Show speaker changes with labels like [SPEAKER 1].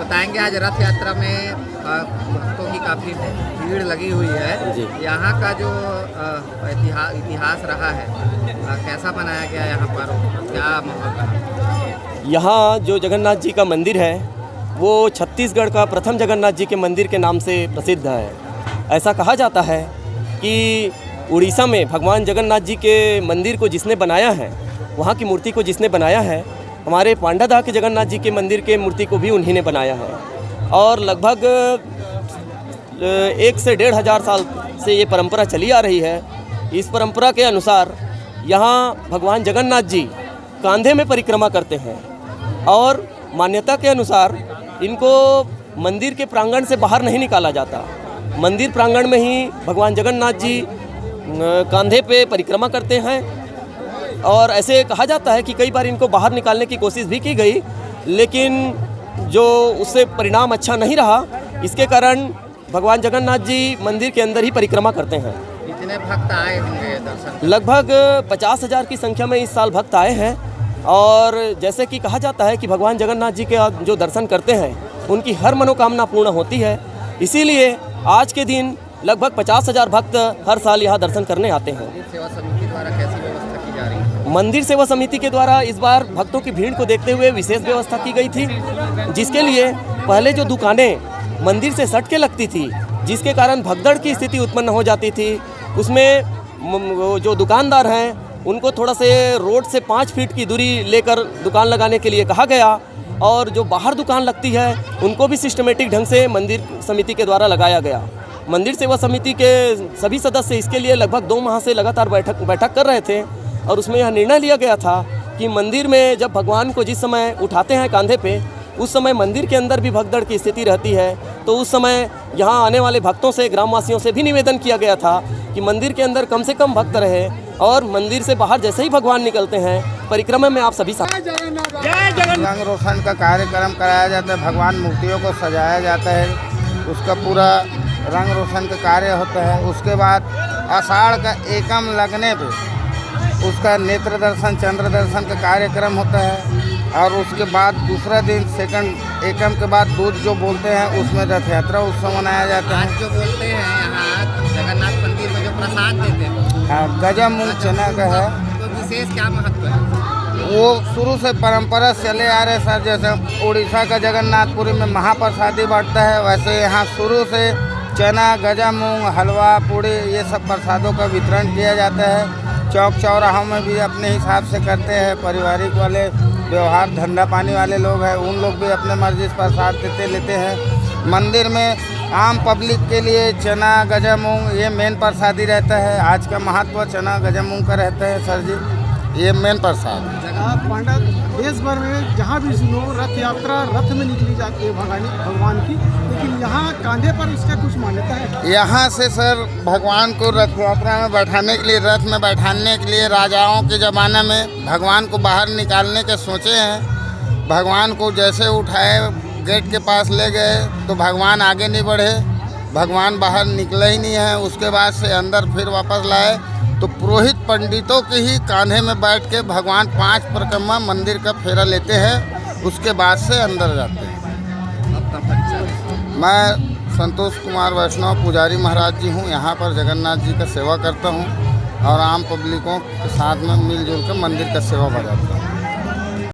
[SPEAKER 1] बताएंगे आज रथ यात्रा में भक्तों की काफ़ी भीड़ लगी हुई है। यहाँ का जो इतिहास रहा है, कैसा बनाया गया यहाँ पर, क्या माहौल रहा?
[SPEAKER 2] यहाँ जो जगन्नाथ जी का मंदिर है वो छत्तीसगढ़ का प्रथम जगन्नाथ जी के मंदिर के नाम से प्रसिद्ध है। ऐसा कहा जाता है कि उड़ीसा में भगवान जगन्नाथ जी के मंदिर को जिसने बनाया है, वहाँ की मूर्ति को जिसने बनाया है, हमारे पांडादाह के जगन्नाथ जी के मंदिर के मूर्ति को भी उन्हीं ने बनाया है। और लगभग 1 से 1,500 साल से ये परंपरा चली आ रही है। इस परंपरा के अनुसार यहाँ भगवान जगन्नाथ जी कांधे में परिक्रमा करते हैं और मान्यता के अनुसार इनको मंदिर के प्रांगण से बाहर नहीं निकाला जाता। मंदिर प्रांगण में ही भगवान जगन्नाथ जी कांधे पे परिक्रमा करते हैं। और ऐसे कहा जाता है कि कई बार इनको बाहर निकालने की कोशिश भी की गई, लेकिन जो उससे परिणाम अच्छा नहीं रहा। इसके कारण भगवान जगन्नाथ जी मंदिर के अंदर ही परिक्रमा करते हैं।
[SPEAKER 1] कितने भक्त आए होंगे दर्शन?
[SPEAKER 2] लगभग 50,000 की संख्या में इस साल भक्त आए हैं। और जैसे कि कहा जाता है कि भगवान जगन्नाथ जी के जो दर्शन करते हैं उनकी हर मनोकामना पूर्ण होती है। इसीलिए आज के दिन लगभग 50,000 भक्त हर साल यहाँ दर्शन करने आते हैं।
[SPEAKER 1] सेवा समिति द्वारा कैसी व्यवस्था की जा रही है?
[SPEAKER 2] मंदिर सेवा समिति के द्वारा इस बार भक्तों की भीड़ को देखते हुए विशेष व्यवस्था की गई थी, जिसके लिए पहले जो दुकानें मंदिर से सट के लगती थी, जिसके कारण भगदड़ की स्थिति उत्पन्न हो जाती थी, उसमें जो दुकानदार हैं उनको थोड़ा से रोड से 5 फीट की दूरी लेकर दुकान लगाने के लिए कहा गया। और जो बाहर दुकान लगती है उनको भी सिस्टमेटिक ढंग से मंदिर समिति के द्वारा लगाया गया। मंदिर सेवा समिति के सभी सदस्य इसके लिए लगभग 2 माह से लगातार बैठक कर रहे थे। और उसमें यह निर्णय लिया गया था कि मंदिर में जब भगवान को जिस समय उठाते हैं कांधे पे, उस समय मंदिर के अंदर भी भगदड़ की स्थिति रहती है। तो उस समय यहाँ आने वाले भक्तों से, ग्रामवासियों से भी निवेदन किया गया था कि मंदिर के अंदर कम से कम भक्त रहे और मंदिर से बाहर जैसे ही भगवान निकलते हैं परिक्रमा में आप सभी
[SPEAKER 3] रंग रोशन का कार्यक्रम कराया जाता है। भगवान मूर्तियों को सजाया जाता है, उसका पूरा रंग रोशन का कार्य होता है। उसके बाद आषाढ़ का एकम लगने पे उसका नेत्र दर्शन, चंद्र दर्शन का कार्यक्रम होता है। और उसके बाद दूसरा दिन सेकंड एकम के बाद दूध जो बोलते हैं उसमें रथ यात्रा उत्सव मनाया जाता है।
[SPEAKER 1] जो बोलते हैं यहाँ जगन्नाथ मंदिर में जो प्रसाद देते हैं,
[SPEAKER 3] हाँ, गजा मूंग चना का है।
[SPEAKER 1] तो विशेष क्या महत्व है?
[SPEAKER 3] वो शुरू से परंपरा चले आ रहे सर। जैसे उड़ीसा का जगन्नाथपुरी में महाप्रसादी बांटता है, वैसे यहाँ शुरू से चना, गजा मूंग, हलवा, पूड़ी ये सब प्रसादों का वितरण किया जाता है। चौक चौराहों में भी अपने हिसाब से करते हैं। पारिवारिक वाले, व्यवहार धंधा पानी वाले लोग हैं, उन लोग भी अपने मर्जी से प्रसाद लेते हैं। मंदिर में आम पब्लिक के लिए चना, गजा मूंग ये मेन प्रसादी रहता है। आज का महत्व चना, गजा मूंग का रहता है सर जी। ये मेन प्रसाद है।
[SPEAKER 4] पांडा देश भर में जहाँ भी सुनो रथ यात्रा रथ में निकली जाती है भगवान की, लेकिन यहाँ कांधे पर इसका कुछ मान्यता है।
[SPEAKER 3] यहाँ से सर भगवान को रथ यात्रा में बैठाने के लिए, रथ में बैठाने के लिए राजाओं के ज़माने में भगवान को बाहर निकालने के सोचे हैं। भगवान को जैसे उठाए गेट के पास ले गए तो भगवान आगे नहीं बढ़े, भगवान बाहर निकले ही नहीं है। उसके बाद से अंदर फिर वापस लाए तो पुरोहित पंडितों के ही कांधे में बैठ के भगवान 5 परिक्रमा मंदिर का फेरा लेते हैं, उसके बाद से अंदर जाते हैं।
[SPEAKER 1] आपका परिचय?
[SPEAKER 3] मैं संतोष कुमार वैष्णव पुजारी महाराज जी हूँ। यहाँ पर जगन्नाथ जी का सेवा करता हूँ और आम पब्लिकों के साथ में मिलजुल कर मंदिर का सेवा बजाता हूँ।